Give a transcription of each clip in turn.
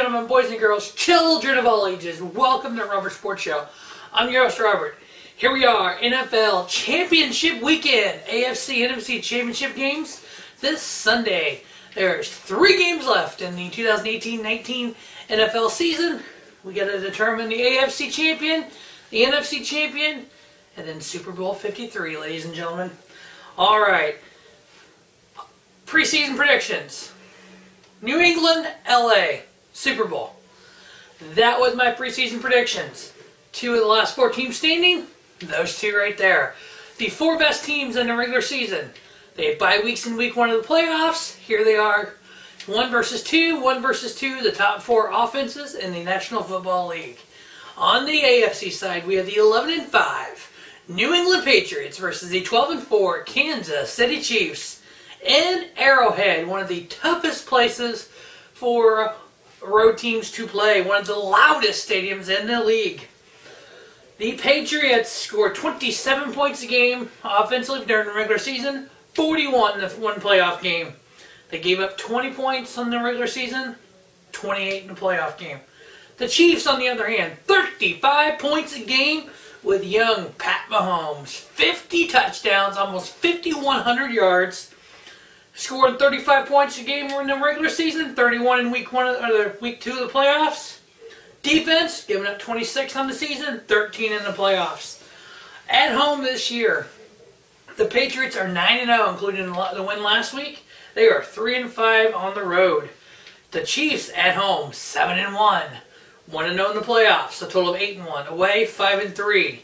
gentlemen, boys and girls, children of all ages, welcome to Robert Sports Show. I'm your host, Robert. Here we are, NFL Championship Weekend, AFC, NFC Championship games this Sunday. There's 3 games left in the 2018-19 NFL season. We got to determine the AFC champion, the NFC champion, and then Super Bowl 53, ladies and gentlemen. All right, preseason predictions. New England, LA, Super Bowl. That was my preseason predictions. 2 of the last 4 teams standing, those 2 right there. The 4 best teams in the regular season. They have bye weeks in week 1 of the playoffs. Here they are, 1 versus 2, the top 4 offenses in the National Football League. On the AFC side, we have the 11-5 New England Patriots versus the 12-4 Kansas City Chiefs. In Arrowhead, one of the toughest places for road teams to play, one of the loudest stadiums in the league. The Patriots scored 27 points a game offensively during the regular season, 41 in the one playoff game. They gave up 20 points in the regular season, 28 in the playoff game. The Chiefs, on the other hand, 35 points a game with young Pat Mahomes, 50 touchdowns, almost 5,100 yards. Scored 35 points a game in the regular season, 31 in week 2 of the playoffs. Defense, giving up 26 on the season, 13 in the playoffs. At home this year, the Patriots are 9-0, including the win last week. They are 3-5 on the road. The Chiefs at home, 7-1, 1-0 in the playoffs, a total of 8-1. Away, 5-3.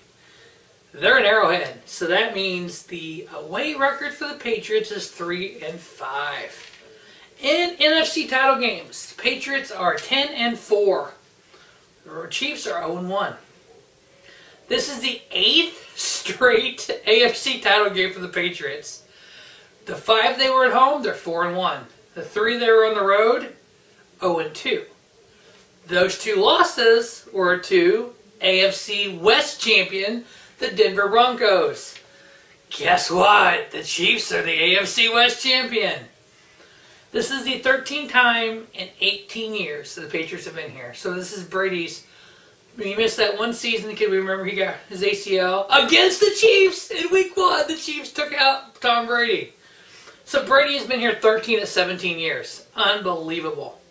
They're in Arrowhead, so that means the away record for the Patriots is 3-5. In NFC title games, the Patriots are 10-4. The Chiefs are 0-1. This is the 8th straight AFC title game for the Patriots. The 5 they were at home, they're 4-1. The 3 they were on the road, 0-2. Those 2 losses were to AFC West champion, the Denver Broncos. Guess what? The Chiefs are the AFC West champion. This is the 13th time in 18 years that the Patriots have been here. So this is Brady's. He missed that one season. Can we remember he got his ACL against the Chiefs in week 1? The Chiefs took out Tom Brady. So Brady has been here 13 of 17 years. Unbelievable.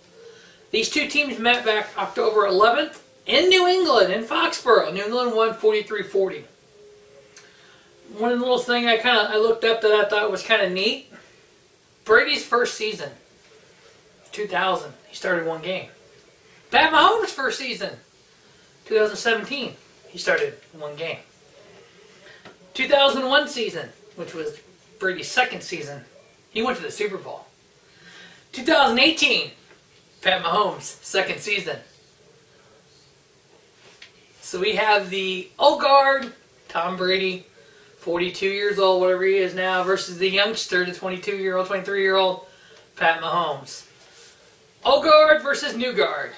These 2 teams met back October 11th in New England, in Foxborough. New England won 43-40. One little thing I looked up that I thought was kind of neat. Brady's first season, 2000, he started 1 game. Pat Mahomes' first season, 2017, he started 1 game. 2001 season, which was Brady's 2nd season, he went to the Super Bowl. 2018, Pat Mahomes' 2nd season. So we have the old guard, Tom Brady, 42 years old, whatever he is now, versus the youngster, the 22-year-old, 23-year-old Pat Mahomes. Old guard versus new guard.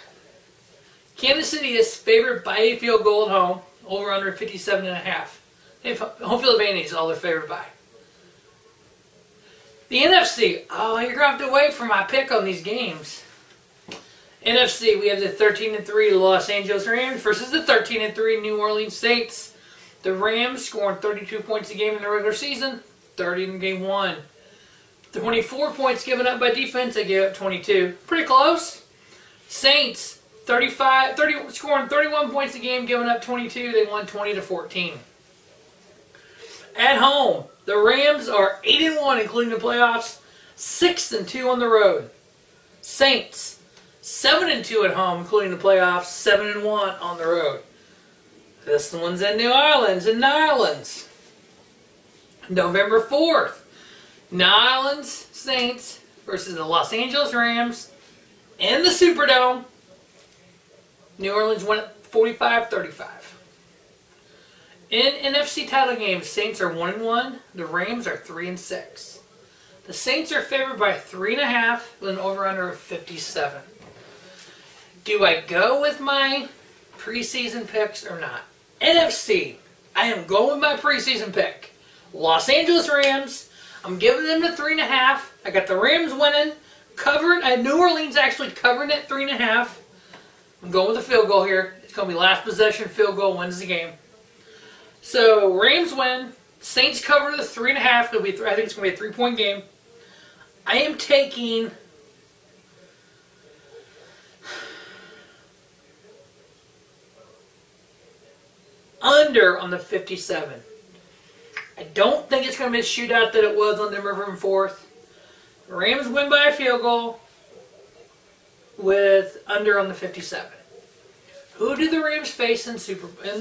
Kansas City is favored by a field goal at home, over under 57.5. They have home field advantage, all they're favored by. The NFC, oh, you're going to have to wait for my pick on these games. NFC, we have the 13-3 Los Angeles Rams versus the 13-3 New Orleans Saints. The Rams scoring 32 points a game in the regular season, 30 in game 1. 24 points given up by defense, they gave up 22. Pretty close. Saints, scoring 31 points a game, giving up 22. They won 20-14. At home, the Rams are 8-1, including the playoffs, 6-2 on the road. Saints, 7-2 at home, including the playoffs, 7-1 on the road. This one's in New Orleans, November 4th. New Orleans Saints versus the Los Angeles Rams in the Superdome. New Orleans won it 45-35. In NFC title games, Saints are 1-1. The Rams are 3-6. The Saints are favored by 3.5 with an over-under of 57. Do I go with my preseason picks or not? NFC, I am going with my preseason pick. Los Angeles Rams, I'm giving them the 3.5. I got the Rams winning, covered. I had New Orleans actually covering at 3.5. I'm going with a field goal here. It's going to be last possession, field goal wins the game. So Rams win. Saints cover the 3.5. I think it's going to be a 3-point game. I am taking under on the 57. I don't think it's going to be a shootout that it was on November 4th. Rams win by a field goal with under on the 57. Who do the Rams face in the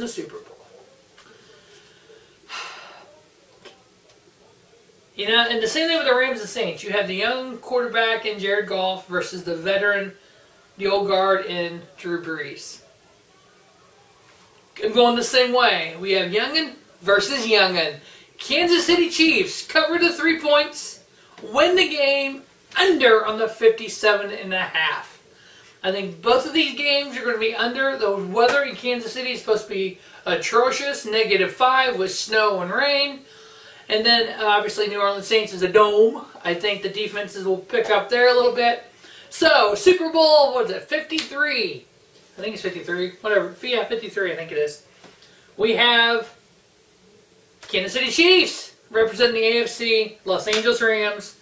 Super Bowl? You know, and the same thing with the Rams and Saints. You have the young quarterback in Jared Goff versus the veteran, the old guard in Drew Brees. I'm going the same way. We have youngin versus youngin. Kansas City Chiefs cover the 3 points, win the game under on the 57.5. I think both of these games are going to be under. The weather in Kansas City is supposed to be atrocious, -5 with snow and rain. And then, obviously, New Orleans Saints is a dome. I think the defenses will pick up there a little bit. So, Super Bowl, what is it, 53? I think it's 53. Whatever. Yeah, 53, I think it is. We have Kansas City Chiefs representing the AFC, Los Angeles Rams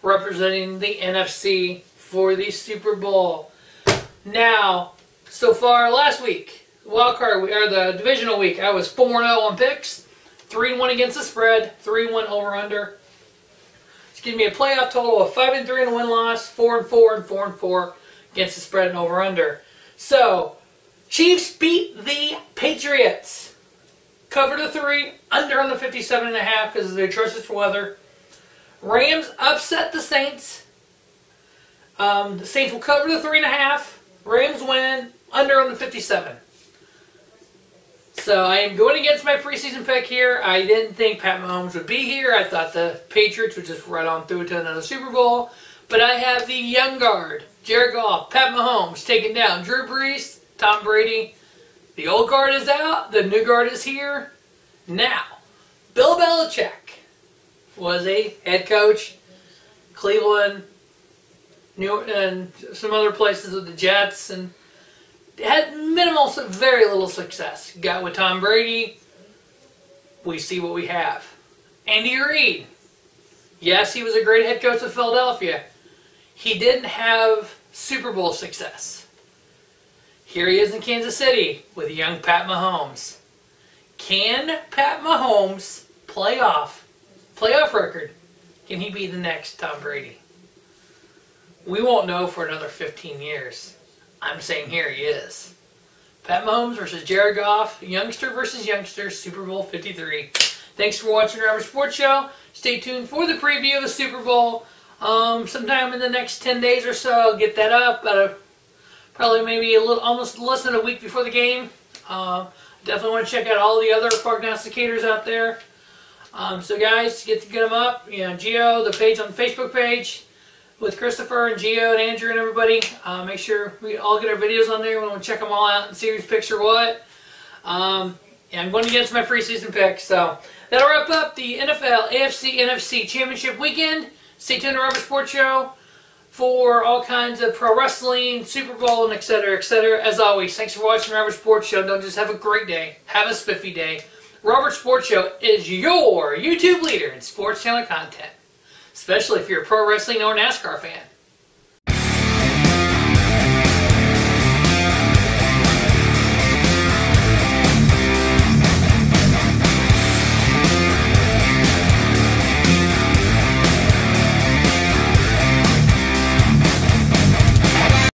representing the NFC for the Super Bowl. Now, so far last week, the divisional week, I was 4-0 on picks. 3-1 against the spread, 3-1 over/under. It's giving me a playoff total of 5-3 in a win-loss, 4-4 and 4-4 against the spread and over/under. So, Chiefs beat the Patriots. Cover the 3, under on the 57.5 because of the atrocious weather. Rams upset the Saints. The Saints will cover the 3.5. Rams win, under on the 57. So I am going against my preseason pick here. I didn't think Pat Mahomes would be here. I thought the Patriots would just run on through to another Super Bowl. But I have the young guard, Jared Goff, Pat Mahomes, taking down Drew Brees, Tom Brady. The old guard is out. The new guard is here. Now, Bill Belichick was a head coach, Cleveland, and some other places with the Jets, and had very little success. Got with Tom Brady. We see what we have. Andy Reid. Yes, he was a great head coach of Philadelphia. He didn't have Super Bowl success. Here he is in Kansas City with young Pat Mahomes. Can Pat Mahomes playoff record? Can he be the next Tom Brady? We won't know for another 15 years. I'm saying here he is. Pat Mahomes versus Jared Goff, youngster versus youngster, Super Bowl 53. Thanks for watching Robert Sports Show. Stay tuned for the preview of the Super Bowl. Sometime in the next 10 days or so, I'll get that up. Probably maybe almost less than a week before the game. Definitely want to check out all the other prognosticators out there. So guys, get them up. You know, Gio, the page on the Facebook page with Christopher and Gio and Andrew and everybody. Make sure we all get our videos on there. We want to check them all out and see who's picks or what. Yeah, I'm going against my preseason pick. So that'll wrap up the NFL, AFC, NFC Championship weekend. Stay tuned to Robert Sports Show for all kinds of pro wrestling, Super Bowl, and etc., etc. As always, thanks for watching Robert Sports Show. Don't just have a great day. Have a spiffy day. Robert Sports Show is your YouTube leader in sports channel content, especially if you're a pro wrestling or NASCAR fan.